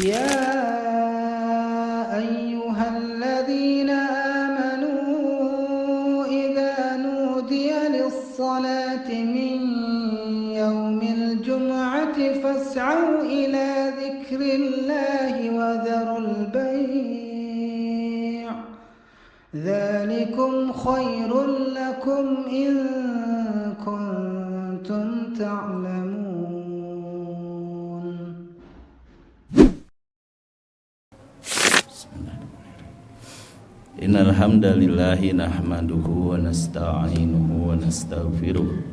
يا أيها الذين آمنوا إذا نودي للصلاة من يوم الجمعة فاسعوا إلى ذكر الله وذروا البيع ذلكم خير لكم إن كنتم تعلمون. Innal hamdalillahi nahmaduhu wa nasta'inuhu wa nastaghfiruh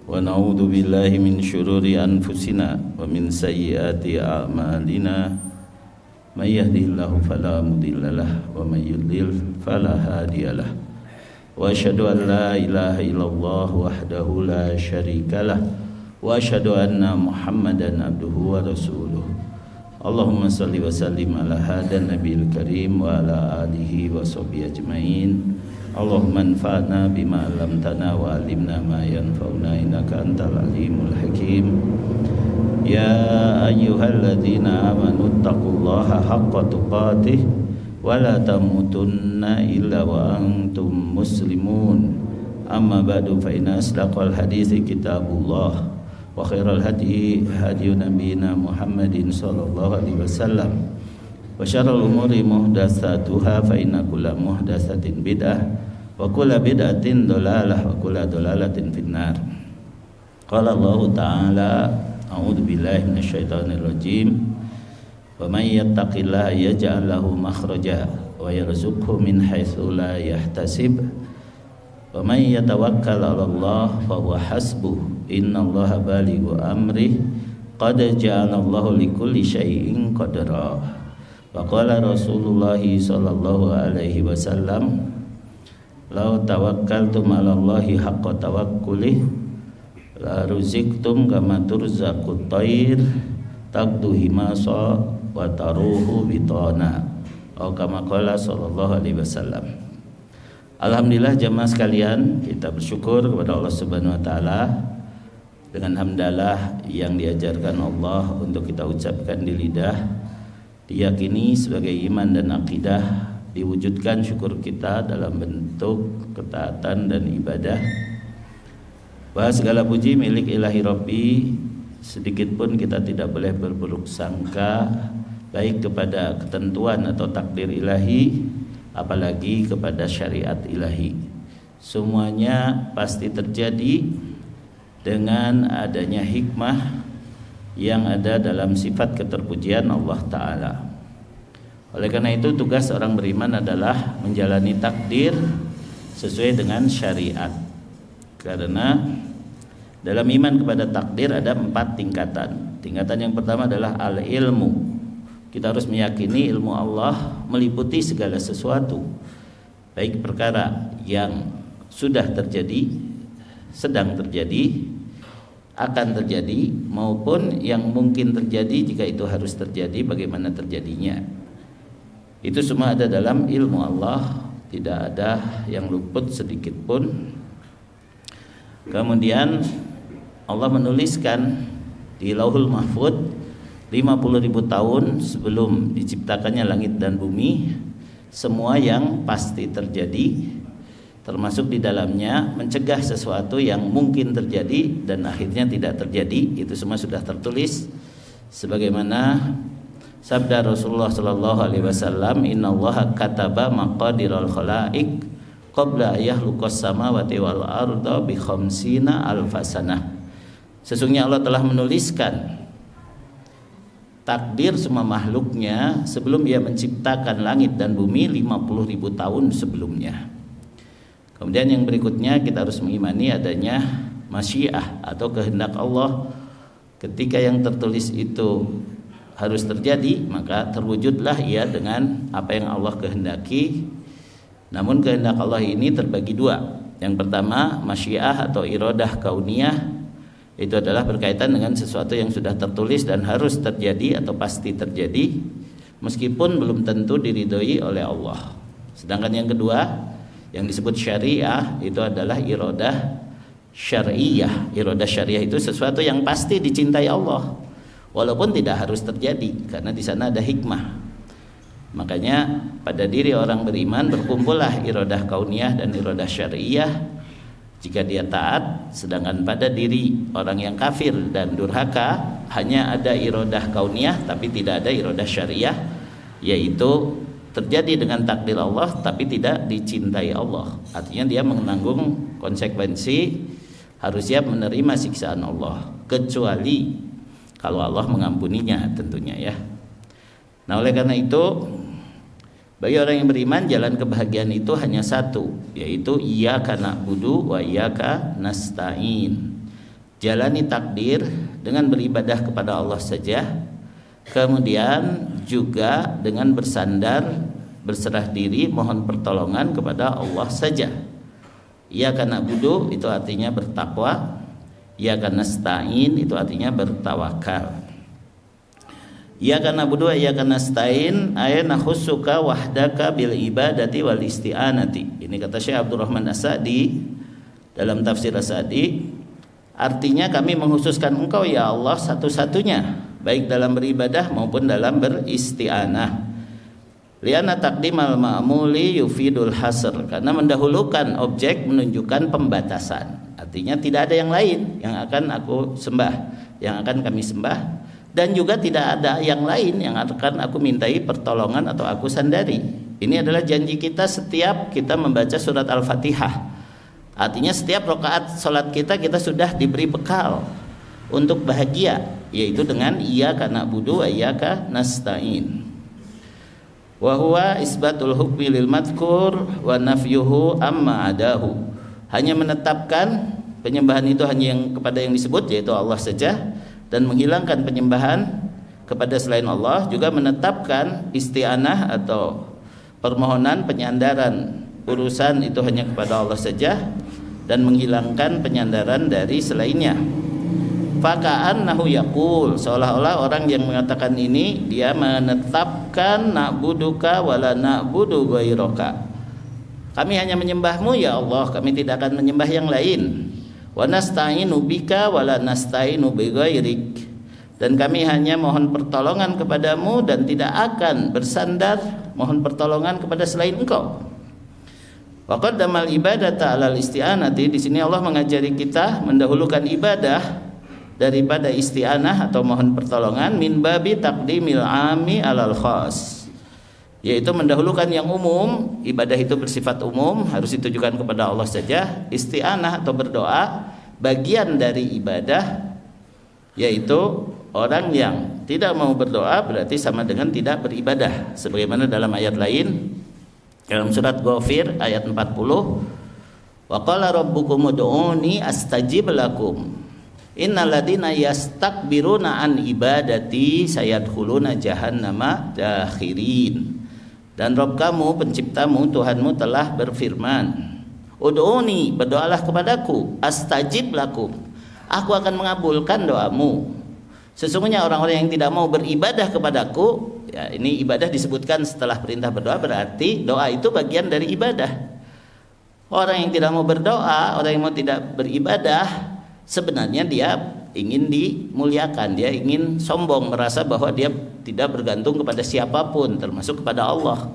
wa na'udzu billahi min syururi anfusina wa min sayyiati a'malina may yahdihillahu fala mudhillalah wa may yudlil fala hadiyalah wa asyhadu an la ilaha illallah wahdahu la syarikalah wa asyhadu anna muhammadan abduhu wa rasuluh. Allahumma salli wa sallim ala hadan nabiyil karim wa ala alihi wa sahbihi ajmain. Allahumma anfa'na bima 'allamtana wa 'allimna ma yanfa'una innaka antal alimul hakim. Ya ayyuhalladzina amanu taqullaha haqqa tuqatih wa la tamutunna illa wa antum muslimun. Amma ba'du fa inna asdaqal hadithi kitabullah wa khairal hadi hadi nabiyina Muhammadin sallallahu alaihi wasallam wa syarrul umuri muhdatsatuha fa inna kulla muhdatsatin bid'ah wa kulla bid'atin dhalalah wa kulla dhalalatin finnar. Qala Allah ta'ala a'udzu billahi minasyaitonir rajim wa may yattaqillaha yaj'al lahu makhraja wa yarzuqhu min haitsu la yahtasib wa may yatawakkal 'ala Allah fa huwa hasbuh innallaha balighu amrih qad ja'alallahu likulli syai'in qadra. Wa qala Rasulullah sallallahu alaihi wasallam law tawakkaltum 'ala Allahi haqqa tawakkuli la ruziktum kama turzaqut tayr taqdu himasa wa taruhu bitana atau kama qala sallallahu alaihi wasallam. Alhamdulillah jamaah sekalian, kita bersyukur kepada Allah Subhanahu wa taala dengan hamdalah yang diajarkan Allah untuk kita ucapkan di lidah, diyakini sebagai iman dan akidah, diwujudkan syukur kita dalam bentuk ketaatan dan ibadah. Bahwa segala puji milik ilahi Rabbi, sedikit pun kita tidak boleh berburuk sangka baik kepada ketentuan atau takdir ilahi, apalagi kepada syariat ilahi. Semuanya pasti terjadi dengan adanya hikmah yang ada dalam sifat keterpujian Allah Ta'ala. Oleh karena itu tugas orang beriman adalah menjalani takdir sesuai dengan syariat. Karena dalam iman kepada takdir ada 4 tingkatan. Tingkatan yang pertama adalah al-ilmu. Kita harus meyakini ilmu Allah meliputi segala sesuatu, baik perkara yang sudah terjadi, sedang terjadi, akan terjadi, maupun yang mungkin terjadi jika itu harus terjadi, bagaimana terjadinya. Itu semua ada dalam ilmu Allah, tidak ada yang luput sedikit pun. Kemudian Allah menuliskan di Lauhul Mahfud 50.000 tahun sebelum diciptakannya langit dan bumi semua yang pasti terjadi, termasuk di dalamnya mencegah sesuatu yang mungkin terjadi dan akhirnya tidak terjadi. Itu semua sudah tertulis sebagaimana sabda Rasulullah sallallahu alaihi wasallam, innallaha kataba maqadiral khalaiq qabla yakhluqas samawati wal arda bi khamsina alfasanah. Sesungguhnya Allah telah menuliskan takdir semua makhluknya sebelum Ia menciptakan langit dan bumi 50.000 tahun sebelumnya. Kemudian yang berikutnya kita harus mengimani adanya masyiah atau kehendak Allah. Ketika yang tertulis itu harus terjadi, maka terwujudlah ia dengan apa yang Allah kehendaki. Namun kehendak Allah ini terbagi 2. Yang pertama masyiah atau iradah kauniyah, itu adalah berkaitan dengan sesuatu yang sudah tertulis dan harus terjadi atau pasti terjadi, meskipun belum tentu diridhoi oleh Allah. Sedangkan yang kedua yang disebut syariah itu adalah iradah syariah. Iradah syariah itu sesuatu yang pasti dicintai Allah, Walaupun tidak harus terjadi karena di sana ada hikmah. Makanya pada diri orang beriman berkumpullah iradah kauniyah dan iradah syariah jika dia taat, sedangkan pada diri orang yang kafir dan durhaka hanya ada iradah kauniyah tapi tidak ada iradah syariah, yaitu terjadi dengan takdir Allah tapi tidak dicintai Allah. Artinya dia menanggung konsekuensi, harus siap menerima siksaan Allah, kecuali kalau Allah mengampuninya tentunya ya. Nah oleh karena itu bagi orang yang beriman jalan kebahagiaan itu hanya satu, yaitu iyyaka na'budu wa iyyaka nasta'in. Jalani takdir dengan beribadah kepada Allah saja, kemudian juga dengan bersandar, berserah diri, mohon pertolongan kepada Allah saja. Iyyaka na'budu itu artinya bertakwa, iyyaka nasta'in itu artinya bertawakal. Iyyaka na'budu wa iyyaka nasta'in ay nakhussuka wahdaka bil ibadati wal isti'anati. Ini kata Syekh Abdurrahman As-Sa'di dalam tafsir As-Sa'di, artinya kami mengkhususkan Engkau ya Allah satu-satunya, baik dalam beribadah maupun dalam beristi'anah. Liana taqdimal ma'muli yufidul hasr, karena mendahulukan objek menunjukkan pembatasan. Artinya tidak ada yang lain yang akan aku sembah, yang akan kami sembah, dan juga tidak ada yang lain yang akan aku mintai pertolongan atau aku sandari. Ini adalah janji kita setiap kita membaca surat Al-Fatihah. Artinya setiap rakaat salat kita sudah diberi bekal untuk bahagia, yaitu dengan iyyaka na'budu wa iyyaka nasta'in. Wa huwa isbatul hukmi lil madhkur wa nafyuhu amma adahu. Hanya menetapkan penyembahan itu hanya kepada yang disebut, yaitu Allah saja, dan menghilangkan penyembahan kepada selain Allah, juga menetapkan isti'anah atau permohonan penyandaran urusan itu hanya kepada Allah saja, dan menghilangkan penyandaran dari selainnya. Faka'annahu yaqul, seolah-olah orang yang mengatakan ini dia menetapkan na'buduka wala na'budu ghairaka. Kami hanya menyembahmu ya Allah, kami tidak akan menyembah yang lain. Wa nasta'inu bika wala nasta'inu bighairik, dan kami hanya mohon pertolongan kepadamu dan tidak akan bersandar mohon pertolongan kepada selain Engkau. Wa qaddamal ibadata 'alal isti'anati, di sini Allah mengajari kita mendahulukan ibadah daripada isti'anah atau mohon pertolongan, min babi taqdimil 'ami 'alal khas, yaitu mendahulukan yang umum. Ibadah itu bersifat umum, harus ditujukan kepada Allah saja. Isti'anah atau berdoa bagian dari ibadah, yaitu orang yang tidak mau berdoa berarti sama dengan tidak beribadah, sebagaimana dalam ayat lain dalam surat Ghafir ayat 40, wa qala rabbukum ud'uni astajib lakum innalladzina yastakbiruna an ibadati sayadkhuluna jahannama dakhirin. Dan Rabb kamu, penciptamu, Tuhanmu telah berfirman, ud'uni, berdoalah kepadaku, astajib lakum, aku akan mengabulkan doamu. Sesungguhnya orang-orang yang tidak mau beribadah kepadaku, ya ini ibadah disebutkan setelah perintah berdoa, berarti doa itu bagian dari ibadah. Orang yang tidak mau berdoa, orang yang mau tidak beribadah, sebenarnya dia ingin dimuliakan, dia ingin sombong, merasa bahwa dia tidak bergantung kepada siapapun termasuk kepada Allah.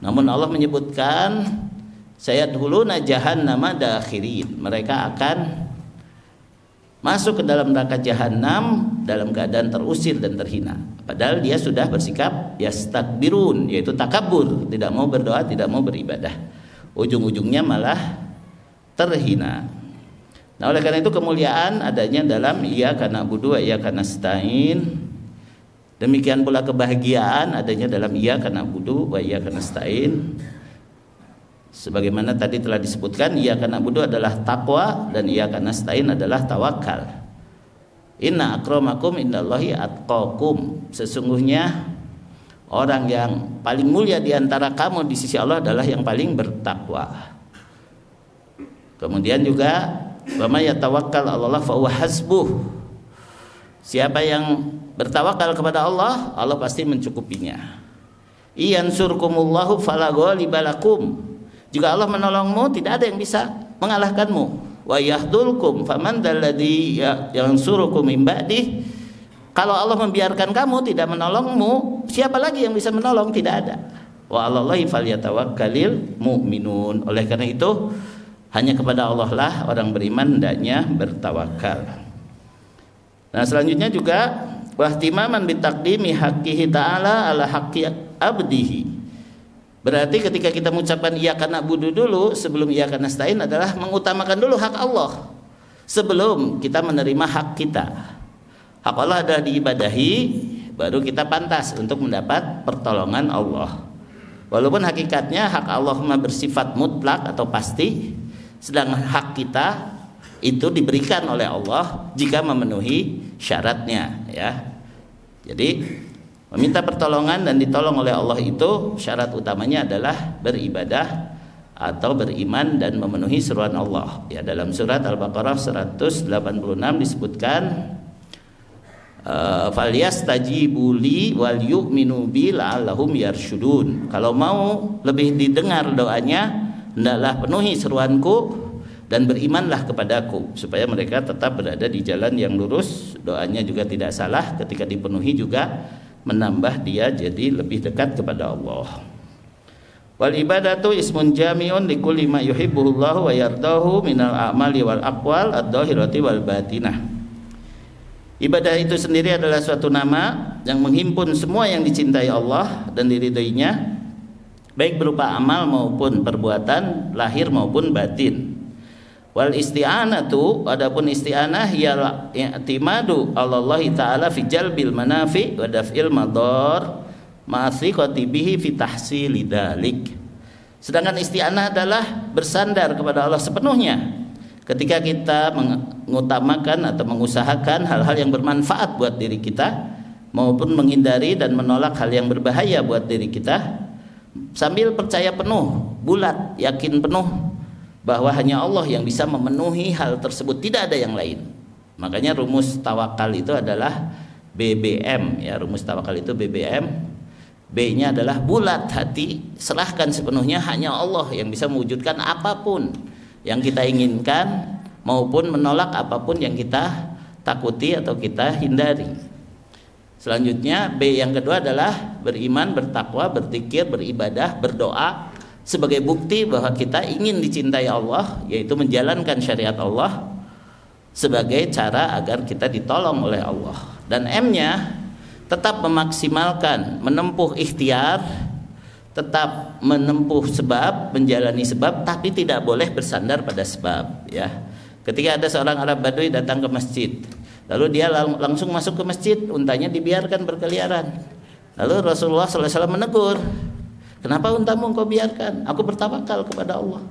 Namun Allah menyebutkan sayadkhuluna jahannama dakhirin, mereka akan masuk ke dalam neraka jahanam dalam keadaan terusir dan terhina, padahal dia sudah bersikap yastakbirun, yaitu takabur, tidak mau berdoa, tidak mau beribadah, ujung-ujungnya malah terhina. Nah oleh karena itu kemuliaan adanya dalam iyyaka na'budu wa iyyaka nasta'in. Demikian pula kebahagiaan adanya dalam iyyaka na'budu wa iyyaka nasta'in. Sebagaimana tadi telah disebutkan, iyyaka na'budu adalah takwa dan iyyaka nasta'in adalah tawakal. Inna akramakum indallahi atqakum, sesungguhnya orang yang paling mulia di antara kamu di sisi Allah adalah yang paling bertakwa. Kemudian juga wa may yatawakkal 'alallah fa huwa hasbuh. Siapa yang bertawakal kepada Allah, Allah pasti mencukupinya. Iyansurkumullahu fala ghaliba lakum. Jika Allah menolongmu, tidak ada yang bisa mengalahkanmu. Wa yahdulkum faman dalladzi yansurukum min ba'dih Kalau Allah membiarkan kamu, tidak menolongmu, siapa lagi yang bisa menolong? Tidak ada. Wa 'alallahi falyatawakkalul mu'minun. Oleh karena itu, hanya kepada Allah lah orang beriman hendaknya bertawakal. Nah, selanjutnya juga wahtimaman bitaqdimi haqqihi ta'ala ala haqqi abdihi. Berarti ketika kita mengucapkan iyyaka na'budu dulu sebelum iyyaka nasta'in adalah mengutamakan dulu hak Allah sebelum kita menerima hak kita. Hak Allah adalah diibadahi, baru kita pantas untuk mendapat pertolongan Allah. Walaupun hakikatnya hak Allah bersifat mutlak atau pasti, sedangkan hak kita itu diberikan oleh Allah jika memenuhi syaratnya, ya. Jadi meminta pertolongan dan ditolong oleh Allah itu syarat utamanya adalah beribadah atau beriman dan memenuhi seruan Allah. Ya, dalam surat Al-Baqarah 186 disebutkan falyastajibu li wal yu'minu bi la'allahum yarsyudun. Kalau mau lebih didengar doanya, hendaklah penuhi seruanku dan berimanlah kepadaku supaya mereka tetap berada di jalan yang lurus. Doanya juga tidak salah, ketika dipenuhi juga menambah dia jadi lebih dekat kepada Allah. Wal ibadatu ismun jami'un likulli ma yuhibbuhullahu wa yardahu minal a'mali wal aqwal ad-dhahirati wal batinah. Ibadah itu sendiri adalah suatu nama yang menghimpun semua yang dicintai Allah dan diridhoinya, baik berupa amal maupun perbuatan lahir maupun batin. Wal isti'anatu, adapun isti'anah ya i'timadu Allah taala fi jalbil manafi wa daf'il madar ma'athiqati bihi fi tahsili dzalik. Sedangkan isti'anah adalah bersandar kepada Allah sepenuhnya ketika kita mengutamakan atau mengusahakan hal-hal yang bermanfaat buat diri kita maupun menghindari dan menolak hal yang berbahaya buat diri kita, sambil percaya penuh, bulat, yakin penuh bahwa hanya Allah yang bisa memenuhi hal tersebut, tidak ada yang lain. Makanya rumus tawakal itu adalah BBM, ya, rumus tawakal itu BBM. B-nya adalah bulat hati, serahkan sepenuhnya, hanya Allah yang bisa mewujudkan apapun yang kita inginkan maupun menolak apapun yang kita takuti atau kita hindari. Selanjutnya B yang kedua adalah beriman, bertakwa, berzikir, beribadah, berdoa sebagai bukti bahwa kita ingin dicintai Allah, yaitu menjalankan syariat Allah sebagai cara agar kita ditolong oleh Allah. Dan M-nya tetap memaksimalkan, menempuh ikhtiar, tetap menempuh sebab, menjalani sebab, tapi tidak boleh bersandar pada sebab, ya. Ketika ada seorang Arab Badui datang ke masjid, lalu dia langsung masuk ke masjid, untanya dibiarkan berkeliaran. Lalu Rasulullah SAW menegur, kenapa untamu engkau biarkan? Aku bertawakal kepada Allah.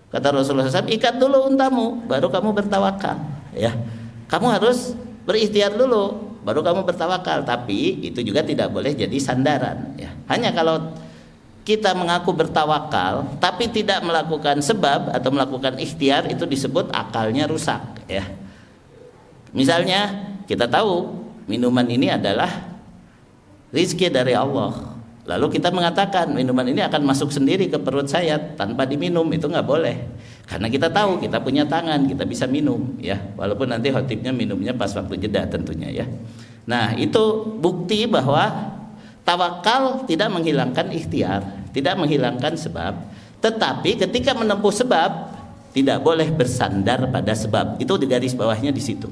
Kata Rasulullah SAW, ikat dulu untamu, baru kamu bertawakal. Ya, kamu harus berikhtiar dulu, baru kamu bertawakal. Tapi itu juga tidak boleh jadi sandaran. Ya, hanya kalau kita mengaku bertawakal, tapi tidak melakukan sebab atau melakukan ikhtiar, itu disebut akalnya rusak. Ya, misalnya kita tahu minuman ini adalah rizki dari Allah. Lalu kita mengatakan minuman ini akan masuk sendiri ke perut saya tanpa diminum, itu nggak boleh. Karena kita tahu kita punya tangan, kita bisa minum, ya. Walaupun nanti khotibnya minumnya pas waktu jeda tentunya, ya. Nah, itu bukti bahwa tawakal tidak menghilangkan ikhtiar, tidak menghilangkan sebab. Tetapi ketika menempuh sebab, tidak boleh bersandar pada sebab. Itu di garis bawahnya di situ.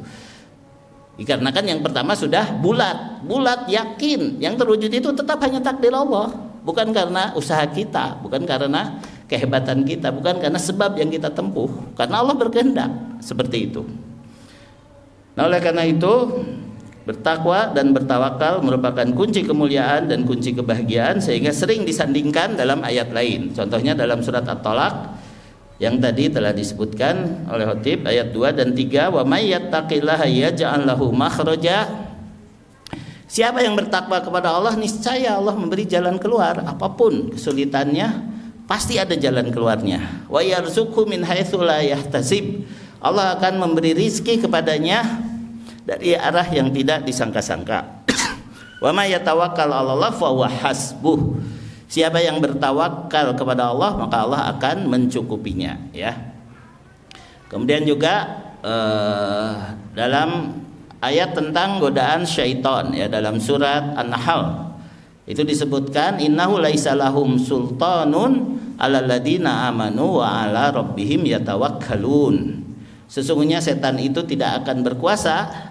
Dikarenakan yang pertama sudah bulat yakin, yang terwujud itu tetap hanya takdir Allah, bukan karena usaha kita, bukan karena kehebatan kita, bukan karena sebab yang kita tempuh, karena Allah berkehendak seperti itu. Nah, oleh karena itu bertakwa dan bertawakal merupakan kunci kemuliaan dan kunci kebahagiaan, sehingga sering disandingkan dalam ayat lain. Contohnya dalam surat At-Talaq yang tadi telah disebutkan oleh khotib, ayat 2 dan 3, wa may yattaqillaha yaj'al lahu makhraja. Siapa yang bertakwa kepada Allah, niscaya Allah memberi jalan keluar. Apapun kesulitannya, pasti ada jalan keluarnya. Wa yarzuqhu min haitsu la yahtasib. Allah akan memberi rizki kepadanya dari arah yang tidak disangka-sangka. Wa may yatawakkal 'alallahi fa huwa hasbuh. Siapa yang bertawakal kepada Allah, maka Allah akan mencukupinya, ya. Kemudian juga dalam ayat tentang godaan syaitan ya, dalam surat An-Nahl. Itu disebutkan innahu laisa lahum sultanun 'alal ladina amanu wa 'ala rabbihim yatawakkalun. Sesungguhnya setan itu tidak akan berkuasa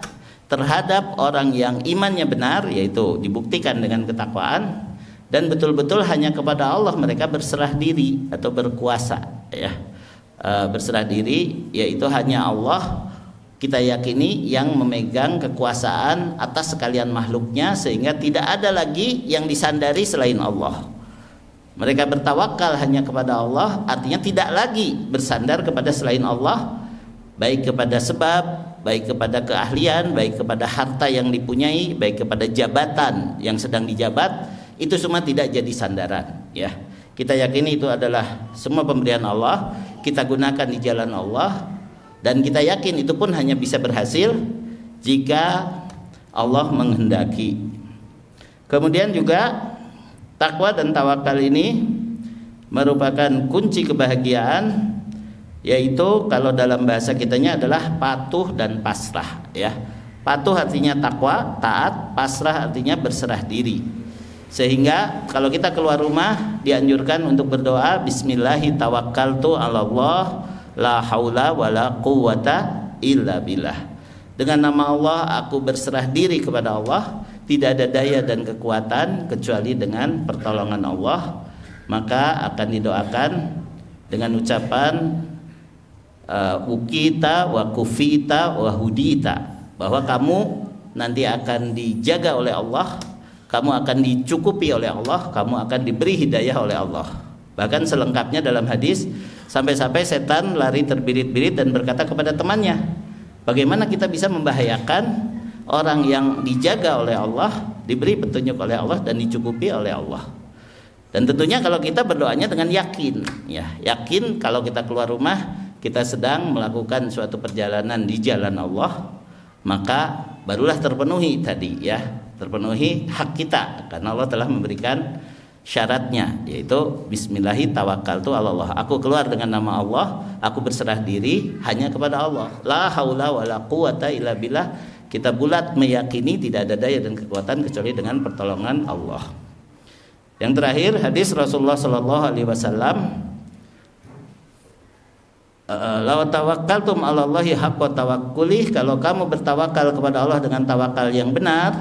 terhadap orang yang imannya benar, yaitu dibuktikan dengan ketakwaan, dan betul-betul hanya kepada Allah mereka berserah diri atau berkuasa ya. Berserah diri yaitu hanya Allah kita yakini yang memegang kekuasaan atas sekalian makhluknya, sehingga tidak ada lagi yang disandari selain Allah. Mereka bertawakal hanya kepada Allah, artinya tidak lagi bersandar kepada selain Allah, baik kepada sebab, baik kepada keahlian, baik kepada harta yang dipunyai, baik kepada jabatan yang sedang dijabat, itu semua tidak jadi sandaran ya. Kita yakini itu adalah semua pemberian Allah, kita gunakan di jalan Allah, dan kita yakin itu pun hanya bisa berhasil jika Allah menghendaki. Kemudian juga takwa dan tawakal ini merupakan kunci kebahagiaan, yaitu kalau dalam bahasa kitanya adalah patuh dan pasrah ya. Patuh artinya takwa, taat, pasrah artinya berserah diri. Sehingga kalau kita keluar rumah dianjurkan untuk berdoa bismillahi tawakkaltu 'alallah la haula wala quwwata illa billah. Dengan nama Allah aku berserah diri kepada Allah, tidak ada daya dan kekuatan kecuali dengan pertolongan Allah. Maka akan didoakan dengan ucapan ukita wa kufita wa hudita, bahwa kamu nanti akan dijaga oleh Allah, kamu akan dicukupi oleh Allah, kamu akan diberi hidayah oleh Allah. Bahkan selengkapnya dalam hadis, sampai-sampai setan lari terbirit-birit dan berkata kepada temannya, bagaimana kita bisa membahayakan orang yang dijaga oleh Allah, diberi petunjuk oleh Allah, dan dicukupi oleh Allah. Dan tentunya kalau kita berdoanya dengan yakin ya, yakin kalau kita keluar rumah kita sedang melakukan suatu perjalanan di jalan Allah, maka barulah terpenuhi tadi ya, terpenuhi hak kita, karena Allah telah memberikan syaratnya, yaitu bismillahi tawakkaltu 'alallah. Aku keluar dengan nama Allah, aku berserah diri hanya kepada Allah. La haula wala quwata illa billah. Kita bulat meyakini tidak ada daya dan kekuatan kecuali dengan pertolongan Allah. Yang terakhir hadis Rasulullah sallallahu alaihi wasallam, la tawakkaltum 'alallahi haqqa tawakkulih, kalau kamu bertawakal kepada Allah dengan tawakal yang benar,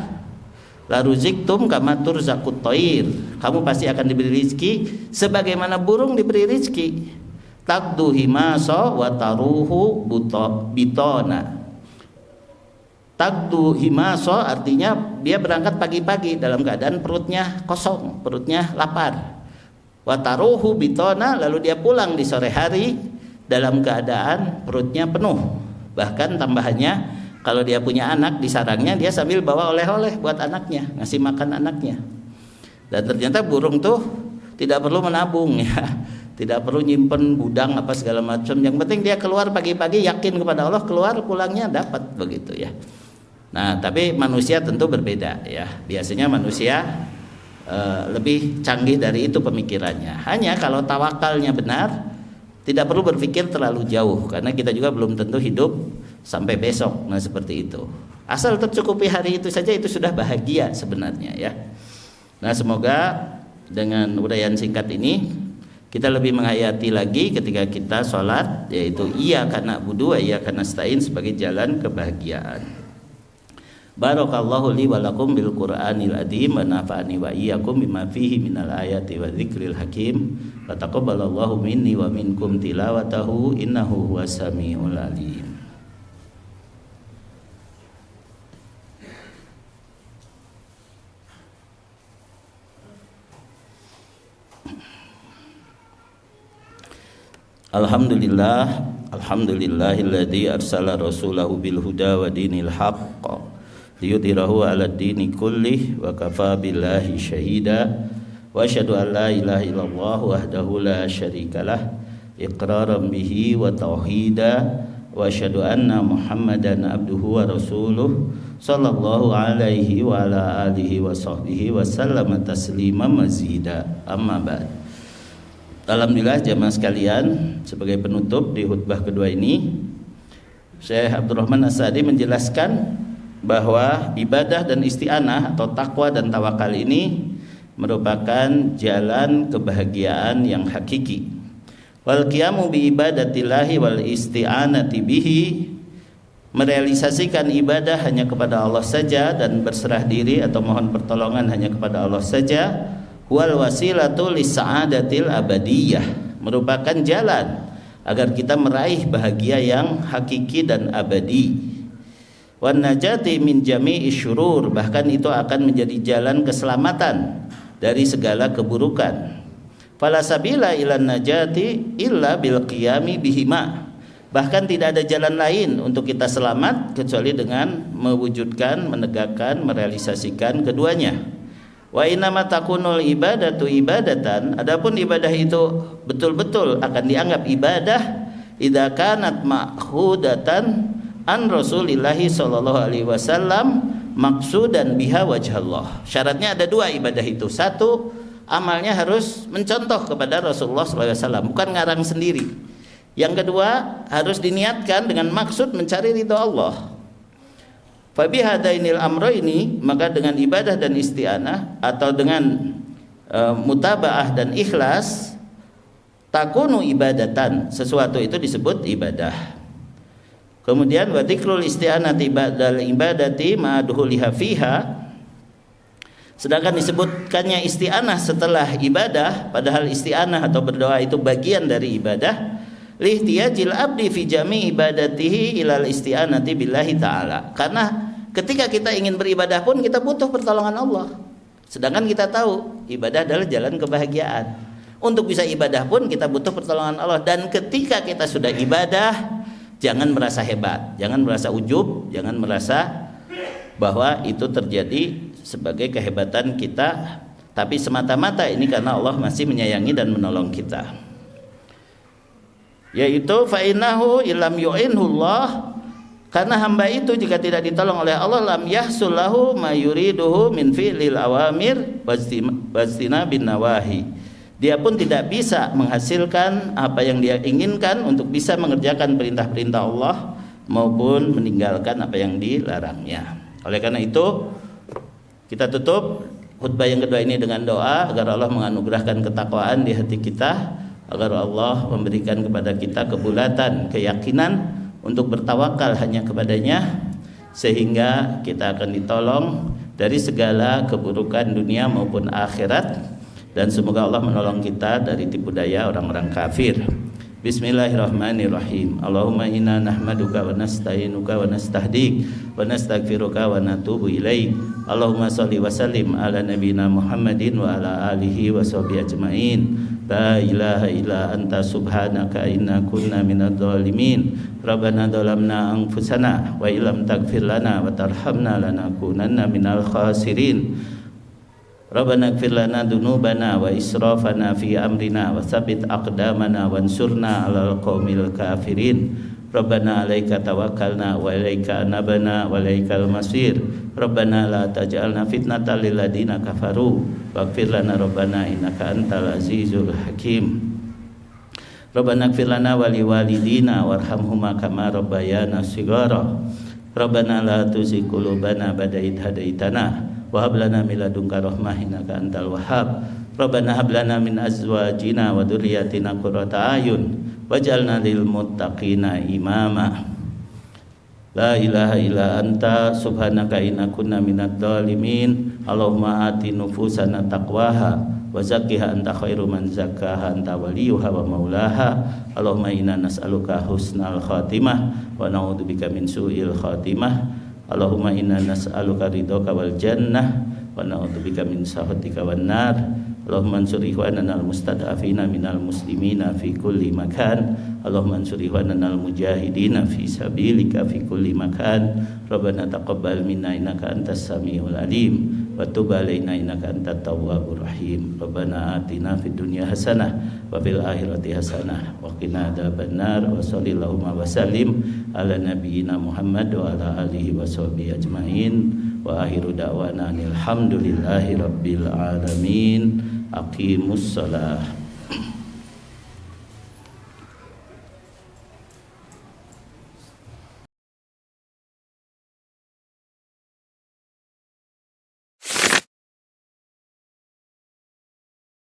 la ruziktum kama turzaqut thair, kamu pasti akan diberi rezeki sebagaimana burung diberi rezeki. Taqdu himasa wa taruhu bitona. Taqdu himasa artinya dia berangkat pagi-pagi dalam keadaan perutnya kosong, perutnya lapar. Wa taruhu bitona, lalu dia pulang di sore hari dalam keadaan perutnya penuh. Bahkan tambahannya, kalau dia punya anak di sarangnya, dia sambil bawa oleh-oleh buat anaknya, ngasih makan anaknya. Dan ternyata burung tuh tidak perlu menabung ya, tidak perlu nyimpen gudang apa segala macam. Yang penting dia keluar pagi-pagi yakin kepada Allah, keluar pulangnya dapat, begitu ya. Nah, tapi manusia tentu berbeda ya. Biasanya manusia lebih canggih dari itu pemikirannya. Hanya kalau tawakalnya benar, tidak perlu berpikir terlalu jauh, karena kita juga belum tentu hidup sampai besok. Nah seperti itu, asal tercukupi hari itu saja itu sudah bahagia sebenarnya ya. Nah semoga dengan uraian singkat ini kita lebih menghayati lagi ketika kita sholat, yaitu iyyaka na'budu wa iyyaka nasta'in sebagai jalan kebahagiaan. Barakallahu li wa lakum bil Qur'anil azim wa nafa'ani wa iyyakum bima fihi minal ayati wa dzikril hakim. Wa taqabbalallahu minni wa minkum tilawatahu innahu huwas samiul alim. Alhamdulillah, alhamdulillahilladzi arsala rasulahu bil huda wa dinil haqq liyudhhirahu 'alad dini kullih wa kafa billahi syahida. Wa asyhadu an la ilaha illallah wahdahu la syarikalah iqraran bihi wa tauhida. Wa asyhadu anna Muhammadan abduhu wa rasuluh sallallahu alaihi wa ala alihi wa sahbihi wa sallama taslima mazida. Amma ba'd. Alhamdulillah jamaah sekalian, sebagai penutup di khutbah kedua ini, Syekh Abdurrahman As-Sa'di menjelaskan bahwa ibadah dan isti'anah atau takwa dan tawakal ini merupakan jalan kebahagiaan yang hakiki. Wal qiyamu bi ibadatillahi wal isti'anati bihi, merealisasikan ibadah hanya kepada Allah saja dan berserah diri atau mohon pertolongan hanya kepada Allah saja, wal wasilatu lis-sa'adatil abadiyah, merupakan jalan agar kita meraih bahagia yang hakiki dan abadi. Wan najati min jami'i syurur, bahkan itu akan menjadi jalan keselamatan dari segala keburukan. Fala sabila ilan najati illa bil qiyami bihima, bahkan tidak ada jalan lain untuk kita selamat kecuali dengan mewujudkan, menegakkan, merealisasikan keduanya. Wa innama takunul ibadatu ibadatan, adapun ibadah itu betul-betul akan dianggap ibadah idza kanat ma'khudatan an Rasulillah sallallahu alaihi wasallam maqsudan biha wajhallah. Syaratnya ada dua ibadah itu. Satu, amalnya harus mencontoh kepada Rasulullah sallallahu alaihi wasallam, bukan ngarang sendiri. Yang kedua, harus diniatkan dengan maksud mencari ridha Allah. Fa bihadainil amrayni, maka dengan ibadah dan isti'anah atau dengan mutabaah dan ikhlas, takunu ibadatan, sesuatu itu disebut ibadah. Kemudian wa dzikrul isti'anati ba'dal ibadati ma'adhuliha fiha, sedangkan disebutkannya isti'anah setelah ibadah, padahal isti'anah atau berdoa itu bagian dari ibadah. Lihtiyajil abdi fi jami ibadatihi ilal isti'anati billahi ta'ala, karena ketika kita ingin beribadah pun kita butuh pertolongan Allah, sedangkan kita tahu ibadah adalah jalan kebahagiaan. Untuk bisa ibadah pun kita butuh pertolongan Allah, dan ketika kita sudah ibadah, jangan merasa hebat, jangan merasa ujub, jangan merasa bahwa itu terjadi sebagai kehebatan kita, tapi semata-mata ini karena Allah masih menyayangi dan menolong kita. Yaitu fa'innahu illam yu'inhullah, karena hamba itu jika tidak ditolong oleh Allah, lam yahsullahu ma yuriduhu min fi'lil awamir waztina bin nawahi, dia pun tidak bisa menghasilkan apa yang dia inginkan untuk bisa mengerjakan perintah-perintah Allah maupun meninggalkan apa yang dilarangnya. Oleh karena itu kita tutup khutbah yang kedua ini dengan doa agar Allah menganugerahkan ketakwaan di hati kita, agar Allah memberikan kepada kita kebulatan, keyakinan untuk bertawakal hanya kepadanya, sehingga kita akan ditolong dari segala keburukan dunia maupun akhirat, dan semoga Allah menolong kita dari tipu daya orang-orang kafir. Bismillahirrahmanirrahim. Allahumma inna nahmaduka wa nasta'inuka wa nastahdik wa nastaghfiruka wa natubu ilaik. Allahumma shalli wa sallim ala nabiyyina Muhammadin wa ala alihi wa sahbihi ajmain. La ilaha illa anta subhanaka inna kunna minadh dhalimin. Rabbana dhalamna anfusana wa illam taghfir lana wa tarhamna lanakunanna minal khasirin. Rabbana ighfir lana dzunubana wa israfana fi amrina wa tsabbit aqdamana wansurna 'alal qaumil kafirin. Rabbana 'alaika tawakkalna wa ilaika anabna wa ilaikal masir. Rabbana la taj'alna fitnatan lil ladina kafaru waghfir lana rabbana innaka antal azizul hakim. Rabbana ighfir lana wa liwalidina warhamhuma kama rabbayana shighara. Rabbana la tuzigh qulubana ba'da idh hadaitana wa hab lana min ladunka rahmah innaka antal wahhab. Rabbana hab lana min azwajina wa dhurriyyatina qurrata a'yun waj'alna lil muttaqina imama. La ilaha illa anta subhanaka inna kunna minadh dhalimin. Allahumma ati nufusana taqwaha wa zakkiha anta khairu man zakkaha anta waliyuha wa maulaha. Allahumma inna nas'aluka husnal khatimah wa na'udzubika min su'il khatimah. Allahumma inna nas'aluka ridhaka wal jannah wa na'udzubika min sakhatika wan nar. Allahumma ansur ikhwanana al-mustad'afina minal muslimina fi kulli makan. Allahumma ansur ikhwanana al-mujahidina fi sabilika fi kulli makan. Rabbana taqabbal minna innaka antas samiul alim wa tub alaina innaka antat tawwabur rahim. Rabbana atina fid dunya hasanah wa fil akhirati hasanah wa qina adzabannar. Wa sallallahu wa sallim ala nabiyyina Muhammad wa ala alihi wa sahbihi ajmain. Wa akhiru da'wana alhamdulillahi rabbil alamin. Aqimus shalah.